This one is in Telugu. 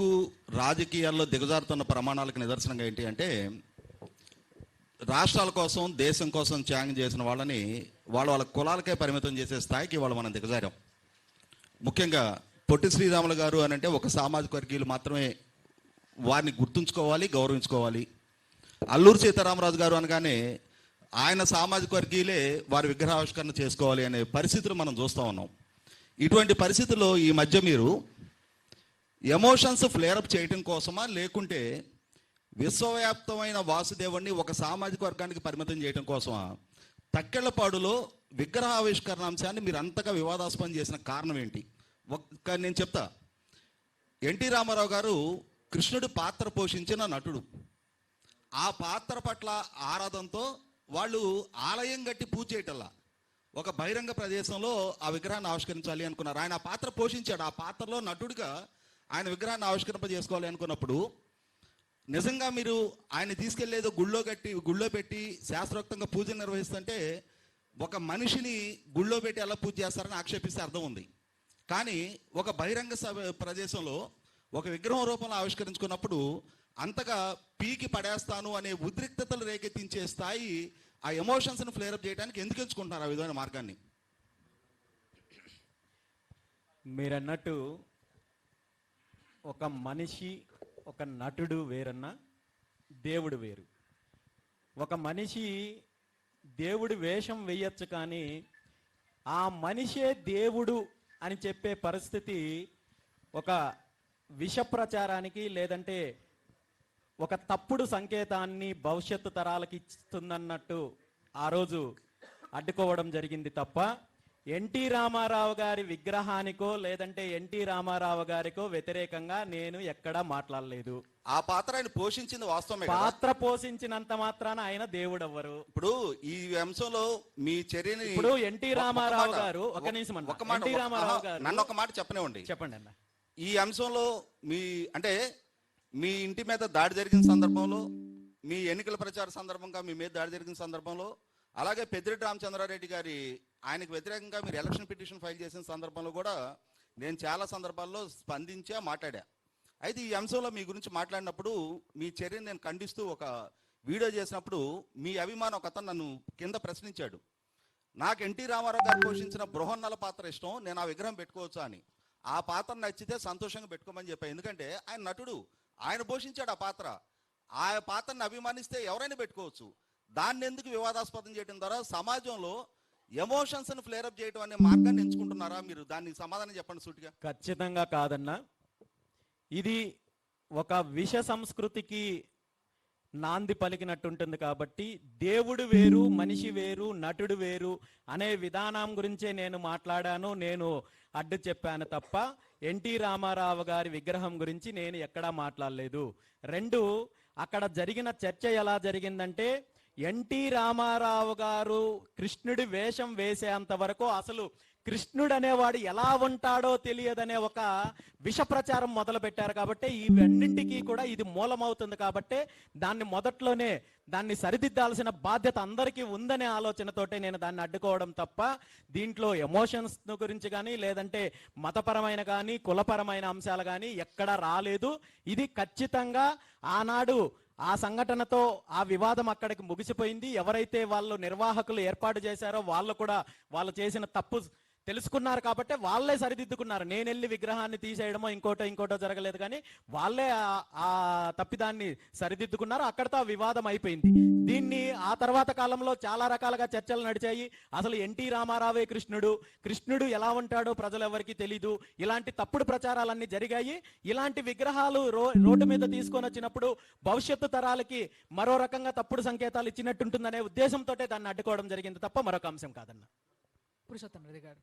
వరకు రాజకీయాల్లో దిగజారుతున్న ప్రమాణాలకు నిదర్శనంగా ఏంటి అంటే, రాష్ట్రాల కోసం దేశం కోసం త్యాగం చేసిన వాళ్ళని వాళ్ళ కులాలకే పరిమితం చేసే స్థాయికి వాళ్ళు మనం దిగజారాం. ముఖ్యంగా పొట్టి శ్రీరాములు గారు అని అంటే ఒక సామాజిక వర్గీయులు మాత్రమే వారిని గుర్తుంచుకోవాలి, గౌరవించుకోవాలి. అల్లూరు సీతారామరాజు గారు అనగానే ఆయన సామాజిక వర్గీయులే వారి విగ్రహావిష్కరణ చేసుకోవాలి అనే పరిస్థితులు మనం చూస్తూ ఉన్నాం. ఇటువంటి పరిస్థితుల్లో ఈ మధ్య మీరు ఎమోషన్స్ ఫ్లేరప్ చేయటం కోసమా, లేకుంటే విశ్వవ్యాప్తమైన వాసుదేవుణ్ణి ఒక సామాజిక వర్గానికి పరిమితం చేయడం కోసమా తక్కెళ్లపాడులో విగ్రహావిష్కరణ అంశాన్ని మీరు అంతగా వివాదాస్పదం చేసిన కారణం ఏంటి? నేను చెప్తా. ఎన్టీ రామారావు గారు కృష్ణుడి పాత్ర పోషించిన నటుడు. ఆ పాత్ర పట్ల ఆరాధనతో వాళ్ళు ఆలయం కట్టి పూజ చేయటల్లా ఒక బహిరంగ ప్రదేశంలో ఆ విగ్రహాన్ని ఆవిష్కరించాలి అనుకున్నారు. ఆయన ఆ పాత్ర పోషించాడు. ఆ పాత్రలో నటుడిగా ఆయన విగ్రహాన్ని ఆవిష్కరింపజేసుకోవాలి అనుకున్నప్పుడు నిజంగా మీరు ఆయన తీసుకెళ్లేదో గుళ్ళో పెట్టి శాస్త్రోక్తంగా పూజలు నిర్వహిస్తుంటే ఒక మనిషిని గుళ్ళో పెట్టి ఎలా పూజ చేస్తారని ఆక్షేపిస్తే అర్థం ఉంది. కానీ ఒక బహిరంగ ప్రదేశంలో ఒక విగ్రహం రూపంలో ఆవిష్కరించుకున్నప్పుడు అంతగా పీకి పడేస్తాను అనే ఉద్రిక్తతలు రేకెత్తించే స్థాయి ఆ ఎమోషన్స్ని ఫ్లేరప్ చేయడానికి ఎందుకు ఎంచుకుంటున్నారు ఆ విధమైన మార్గాన్ని? మీరన్నట్టు ఒక మనిషి, ఒక నటుడు వేరన్నా దేవుడు వేరు. ఒక మనిషి దేవుడి వేషం వేయచ్చు, కానీ ఆ మనిషే దేవుడు అని చెప్పే పరిస్థితి ఒక విష ప్రచారానికి లేదంటే ఒక తప్పుడు సంకేతాన్ని భవిష్యత్తు తరాలకి ఇస్తుందన్నట్టు ఆ రోజు అడ్డుకోవడం జరిగింది తప్ప ఎన్టీ రామారావు గారి విగ్రహానికో లేదంటే ఎన్టీ రామారావు గారికో వ్యతిరేకంగా నేను ఎక్కడా మాట్లాడలేదు. ఆ పాత్ర ఆయన పోషించింది వాస్తవమే. పాత్ర పోషించినంత మాత్రాన ఆయన దేవుడు అవ్వరు. ఇప్పుడు ఈ అంశంలో మీ చర్యని ఇప్పుడు ఎన్టీ రామారావు గారు ఒక నిమిషం ఎన్టీ రామారావు గారు నన్ను ఒక మాట చెప్పనివ్వండి. చెప్పండి అన్న. ఈ అంశంలో మీ ఇంటి మీద దాడి జరిగిన సందర్భంలో, మీ ఎన్నికల ప్రచార సందర్భంగా మీ మీద దాడి జరిగిన సందర్భంలో, అలాగే పెద్దిరెడ్డి రామచంద్రారెడ్డి గారి ఆయనకు వ్యతిరేకంగా మీరు ఎలక్షన్ పిటిషన్ ఫైల్ చేసిన సందర్భంలో కూడా నేను చాలా సందర్భాల్లో స్పందించా, మాట్లాడా. అయితే ఈ అంశంలో మీ గురించి మాట్లాడినప్పుడు మీ చర్యను నేను ఖండిస్తూ ఒక వీడియో చేసినప్పుడు మీ అభిమానం ఒక అతను నన్ను కింద ప్రశ్నించాడు. నాకు ఎన్టీ రామారావు గారు పోషించిన బృహన్నల పాత్ర ఇష్టం, నేను ఆ విగ్రహం పెట్టుకోవచ్చా అని. ఆ పాత్ర నచ్చితే సంతోషంగా పెట్టుకోమని చెప్పాను. ఎందుకంటే ఆయన నటుడు, ఆయన పోషించాడు ఆ పాత్ర. ఆ పాత్రను అభిమానిస్తే ఎవరైనా పెట్టుకోవచ్చు. దాన్ని ఎందుకు వివాదాస్పదం చేయడం ద్వారా సమాజంలో ఎమోషన్స్ని ఫ్లేరప్ చేయడం అనే మార్గాన్ని ఎంచుకుంటున్నారా? మీరు దానికి సమాధానం చెప్పండి సూటిగా. ఖచ్చితంగా కాదన్నా. ఇది ఒక విష సంస్కృతికి నాంది పలికినట్టుంటుంది. కాబట్టి దేవుడు వేరు, మనిషి వేరు, నటుడు వేరు అనే విధానం గురించే నేను మాట్లాడాను, నేను అడ్డు చెప్పాను తప్ప ఎన్టీ రామారావు గారి విగ్రహం గురించి నేను ఎక్కడా మాట్లాడలేదు. రెండు, అక్కడ జరిగిన చర్చ ఎలా జరిగిందంటే ఎన్టీ రామారావు గారు కృష్ణుడి వేషం వేసేంత వరకు అసలు కృష్ణుడు అనేవాడు ఎలా ఉంటాడో తెలియదనే ఒక విష ప్రచారం మొదలు పెట్టారు. కాబట్టి ఇవన్నింటికి కూడా ఇది మూలమవుతుంది. కాబట్టి దాన్ని మొదట్లోనే దాన్ని సరిదిద్దాల్సిన బాధ్యత అందరికీ ఉందనే ఆలోచనతోటే నేను దాన్ని అడ్డుకోవడం తప్ప దీంట్లో ఎమోషన్స్ గురించి కానీ లేదంటే మతపరమైన కానీ కులపరమైన అంశాలు కానీ ఎక్కడా రాలేదు. ఇది ఖచ్చితంగా ఆనాడు ఆ సంఘటనతో ఆ వివాదం అక్కడికి ముగిసిపోయింది. ఎవరైతే వాళ్ళు నిర్వాహకులు ఏర్పాటు చేశారో వాళ్ళు కూడా వాళ్ళు చేసిన తప్పు తెలుసుకున్నారు కాబట్టి వాళ్ళే సరిదిద్దుకున్నారు. నేను వెళ్ళి విగ్రహాన్ని తీసేయడమో ఇంకోటో జరగలేదు, కానీ వాళ్ళే ఆ తప్పిదాన్ని సరిదిద్దుకున్నారు. అక్కడితో ఆ వివాదం అయిపోయింది. దీన్ని ఆ తర్వాత కాలంలో చాలా రకాలుగా చర్చలు నడిచాయి. అసలు ఎన్టీ రామారావే కృష్ణుడు ఎలా ఉంటాడో ప్రజలు ఎవరికి తెలీదు, ఇలాంటి తప్పుడు ప్రచారాలన్నీ జరిగాయి. ఇలాంటి విగ్రహాలు రోడ్డు మీద తీసుకొని వచ్చినప్పుడు భవిష్యత్తు తరాలకి మరో రకంగా తప్పుడు సంకేతాలు ఇచ్చినట్టుంటుందనే ఉద్దేశంతో దాన్ని అడ్డుకోవడం జరిగింది తప్ప మరొక అంశం కాదన్న. పురుషోత్తమ రెడ్డి గారు.